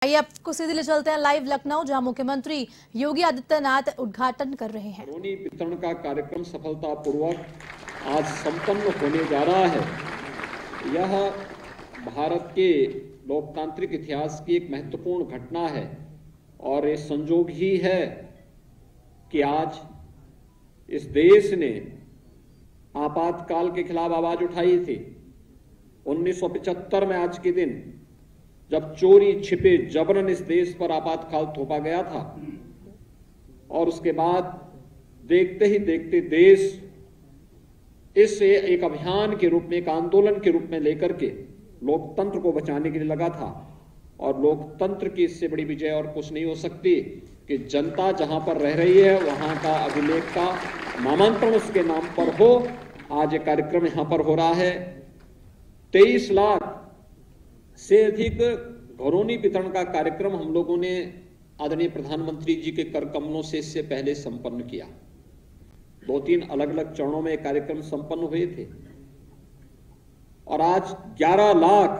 आइए आपको सीधे ले चलते हैं लाइव लखनऊ, जहां मुख्यमंत्री योगी आदित्यनाथ उद्घाटन कर रहे हैं। घरौनी वितरण का कार्यक्रम सफलतापूर्वक आज संपन्न होने जा रहा है। यह भारत के लोकतांत्रिक इतिहास की एक महत्वपूर्ण घटना है और ये संजोग ही है कि आज इस देश ने आपातकाल के खिलाफ आवाज उठाई थी। 1975 में आज के दिन जब चोरी छिपे जबरन इस देश पर आपातकाल थोपा गया था और उसके बाद देखते ही देखते देश इसे एक अभियान के रूप में, एक आंदोलन के रूप में लेकर के लोकतंत्र को बचाने के लिए लगा था। और लोकतंत्र की इससे बड़ी विजय और कुछ नहीं हो सकती कि जनता जहां पर रह रही है वहां का अभिलेख का नामांकन उसके नाम पर हो। आज एक कार्यक्रम यहां पर हो रहा है। 23 लाख से अधिक घरौनी वितरण का कार्यक्रम हम लोगों ने आदरणीय प्रधानमंत्री जी के कर कमलों से इससे पहले संपन्न किया। 2-3 अलग अलग चरणों में कार्यक्रम संपन्न हुए थे और आज 11 लाख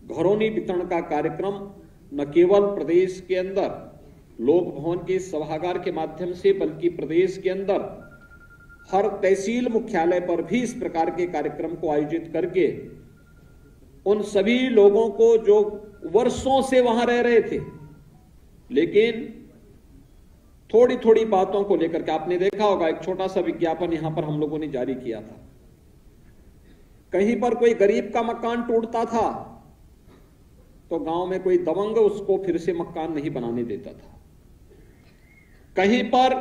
घरौनी वितरण का कार्यक्रम न केवल प्रदेश के अंदर लोक भवन के सभागार के माध्यम से, बल्कि प्रदेश के अंदर हर तहसील मुख्यालय पर भी इस प्रकार के कार्यक्रम को आयोजित करके उन सभी लोगों को जो वर्षों से वहां रह रहे थे, लेकिन थोड़ी थोड़ी बातों को लेकर के, आपने देखा होगा एक छोटा सा विज्ञापन यहां पर हम लोगों ने जारी किया था। कहीं पर कोई गरीब का मकान टूटता था तो गांव में कोई दबंग उसको फिर से मकान नहीं बनाने देता था। कहीं पर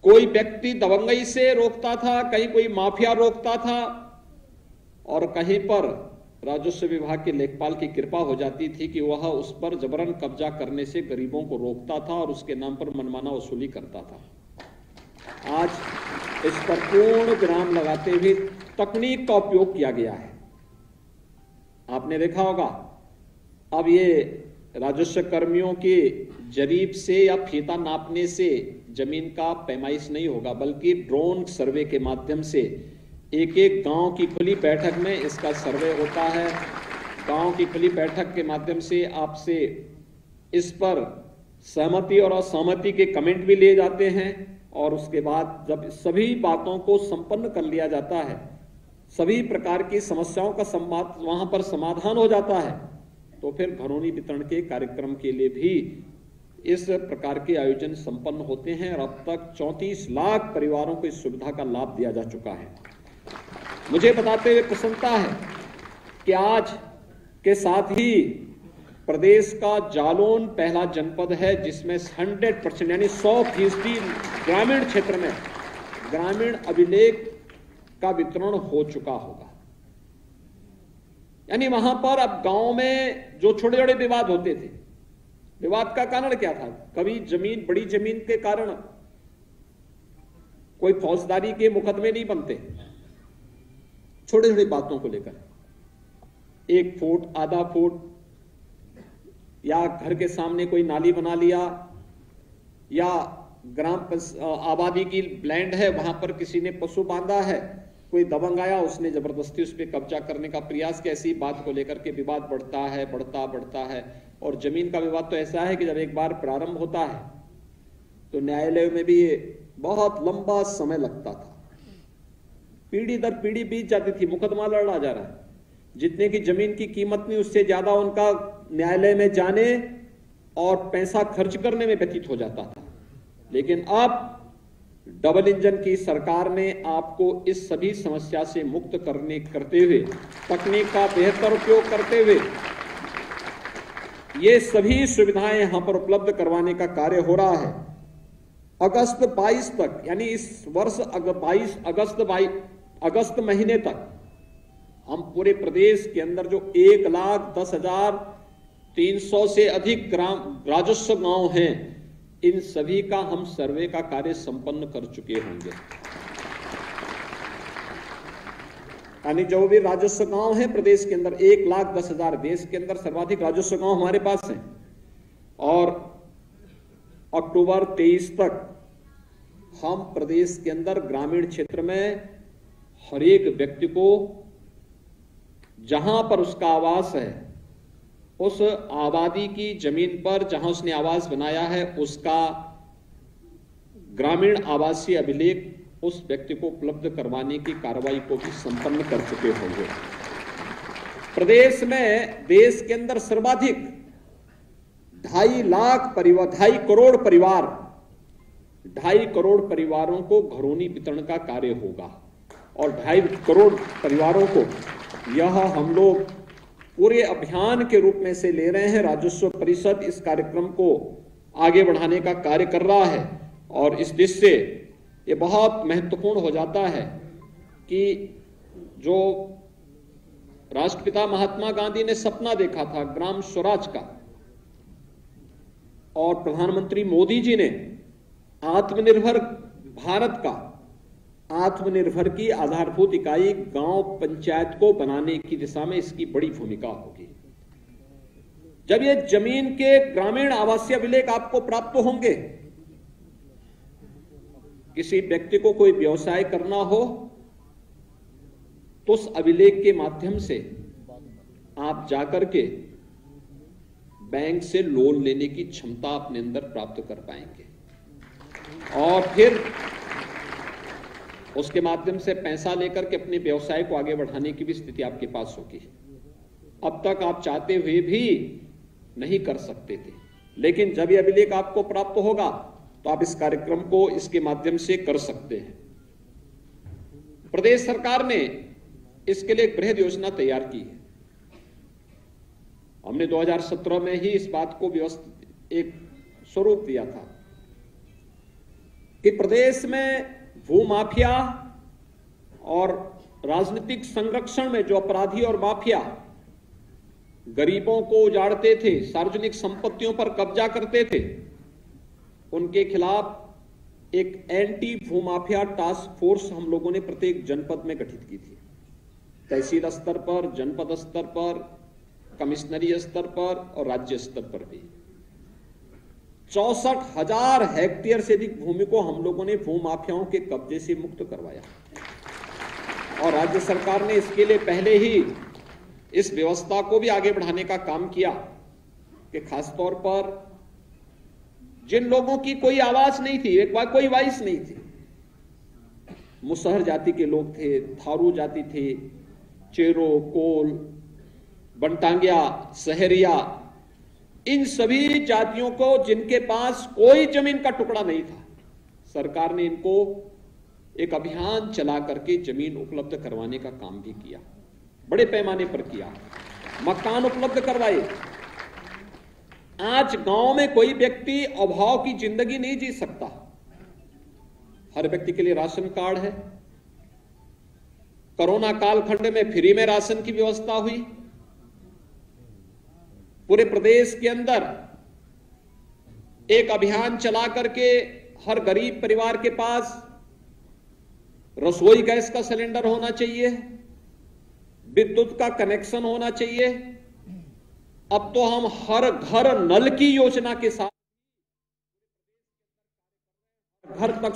कोई व्यक्ति दबंगई से रोकता था, कहीं कोई माफिया रोकता था और कहीं पर राजस्व विभाग के लेखपाल की कृपा हो जाती थी कि वह उस पर जबरन कब्जा करने से गरीबों को रोकता था और उसके नाम पर मनमाना वसूली करता था। आज इस पर पूर्ण विराम लगाते हुए तकनीक का उपयोग किया गया है। आपने देखा होगा अब ये राजस्व कर्मियों के जरीब से या फीता नापने से जमीन का पैमाइश नहीं होगा, बल्कि ड्रोन सर्वे के माध्यम से एक एक गांव की खुली बैठक में इसका सर्वे होता है। गांव की खुली बैठक के माध्यम से आपसे इस पर सहमति और असहमति के कमेंट भी लिए जाते हैं और उसके बाद जब सभी बातों को संपन्न कर लिया जाता है, सभी प्रकार की समस्याओं का वहां पर समाधान हो जाता है, तो फिर घरौनी वितरण के कार्यक्रम के लिए भी इस प्रकार के आयोजन संपन्न होते हैं और अब तक 34 लाख परिवारों को इस सुविधा का लाभ दिया जा चुका है। मुझे बताते हुए प्रसन्नता है कि आज के साथ ही प्रदेश का जालौन पहला जनपद है जिसमें 100% यानी 100% ग्रामीण क्षेत्र में ग्रामीण अभिलेख का वितरण हो चुका होगा। यानी वहां पर अब गांव में जो छोटे छोटे विवाद होते थे, विवाद का कारण क्या था? कभी जमीन, बड़ी जमीन के कारण कोई फौजदारी के मुकदमे नहीं बनते, छोटी छोटी बातों को लेकर 1 फुट, आधा फुट, या घर के सामने कोई नाली बना लिया, या आबादी की लैंड है वहां पर किसी ने पशु बांधा है, कोई दबंग आया उसने जबरदस्ती उस पर कब्जा करने का प्रयास किया। ऐसी बात को लेकर के विवाद बढ़ता है और जमीन का विवाद तो ऐसा है कि जब एक बार प्रारंभ होता है तो न्यायालय में भी बहुत लंबा समय लगता था, पीढ़ी दर पीढ़ी बीत जाती थी, मुकदमा लड़ा जा रहा है, जितने की जमीन की कीमत नहीं उससे ज्यादा उनका न्यायालय में जाने और पैसा खर्च करने में व्यतीत हो जाता था। लेकिन अब डबल इंजन की सरकार ने आपको इस सभी समस्या से मुक्त करते हुए, तकनीक का बेहतर उपयोग करते हुए ये सभी सुविधाएं यहां पर उपलब्ध करवाने का कार्य हो रहा है। अगस्त 22 तक, यानी इस वर्ष 22 अगस्त महीने तक हम पूरे प्रदेश के अंदर जो 1,10,300 से अधिक राजस्व गांव हैं, इन सभी का हम सर्वे का कार्य संपन्न कर चुके होंगे। यानी जो भी राजस्व गांव है प्रदेश के अंदर 1,10,000, देश के अंदर सर्वाधिक राजस्व गांव हमारे पास हैं और अक्टूबर 23 तक हम प्रदेश के अंदर ग्रामीण क्षेत्र में हर एक व्यक्ति को जहां पर उसका आवास है उस आबादी की जमीन पर जहां उसने आवास बनाया है उसका ग्रामीण आवासीय अभिलेख उस व्यक्ति को उपलब्ध करवाने की कार्रवाई को भी संपन्न कर चुके होंगे। प्रदेश में देश के अंदर सर्वाधिक 2.5 करोड़ परिवारों को घरौनी वितरण का कार्य होगा और 2.5 करोड़ परिवारों को यह हम लोग पूरे अभियान के रूप में से ले रहे हैं। राजस्व परिषद इस कार्यक्रम को आगे बढ़ाने का कार्य कर रहा है और इस दृष्टि से ये बहुत महत्वपूर्ण हो जाता है कि जो राष्ट्रपिता महात्मा गांधी ने सपना देखा था ग्राम स्वराज का और प्रधानमंत्री मोदी जी ने आत्मनिर्भर भारत का आत्मनिर्भर की आधारभूत इकाई गांव पंचायत को बनाने की दिशा में इसकी बड़ी भूमिका होगी। जब ये जमीन के ग्रामीण आवासीय अभिलेख आपको प्राप्त होंगे, किसी व्यक्ति को कोई व्यवसाय करना हो तो उस अभिलेख के माध्यम से आप जाकर के बैंक से लोन लेने की क्षमता अपने अंदर प्राप्त कर पाएंगे और फिर उसके माध्यम से पैसा लेकर के अपने व्यवसाय को आगे बढ़ाने की भी स्थिति आपके पास होगी। अब तक आप चाहते हुए भी नहीं कर सकते थे, लेकिन जब यह अभिलेख आपको प्राप्त होगा तो आप इस कार्यक्रम को इसके माध्यम से कर सकते हैं। प्रदेश सरकार ने इसके लिए एक बृहद योजना तैयार की है। हमने 2017 में ही इस बात को व्यवस्थित एक स्वरूप दिया था कि प्रदेश में भूमाफिया और राजनीतिक संरक्षण में जो अपराधी और माफिया गरीबों को उजाड़ते थे, सार्वजनिक संपत्तियों पर कब्जा करते थे, उनके खिलाफ एक एंटी भूमाफिया टास्क फोर्स हम लोगों ने प्रत्येक जनपद में गठित की थी। तहसील स्तर पर, जनपद स्तर पर, कमिश्नरी स्तर पर और राज्य स्तर पर भी 64,000 हेक्टेयर से अधिक भूमि को हम लोगों ने भूमाफियाओं के कब्जे से मुक्त करवाया और राज्य सरकार ने इसके लिए पहले ही इस व्यवस्था को भी आगे बढ़ाने का काम किया कि खासतौर पर जिन लोगों की कोई आवाज नहीं थी, एक बार कोई वॉइस नहीं थी, मुसहर जाति के लोग थे, थारू जाति थे, चेरो, कोल, बनटांगिया, सहरिया, इन सभी जातियों को जिनके पास कोई जमीन का टुकड़ा नहीं था, सरकार ने इनको एक अभियान चला करके जमीन उपलब्ध करवाने का काम भी किया, बड़े पैमाने पर किया, मकान उपलब्ध करवाए। आज गांव में कोई व्यक्ति अभाव की जिंदगी नहीं जी सकता। हर व्यक्ति के लिए राशन कार्ड है। कोरोना कालखंड में फ्री में राशन की व्यवस्था हुई। पूरे प्रदेश के अंदर एक अभियान चला करके हर गरीब परिवार के पास रसोई गैस का सिलेंडर होना चाहिए, विद्युत का कनेक्शन होना चाहिए। अब तो हम हर घर नल की योजना के साथ घर तक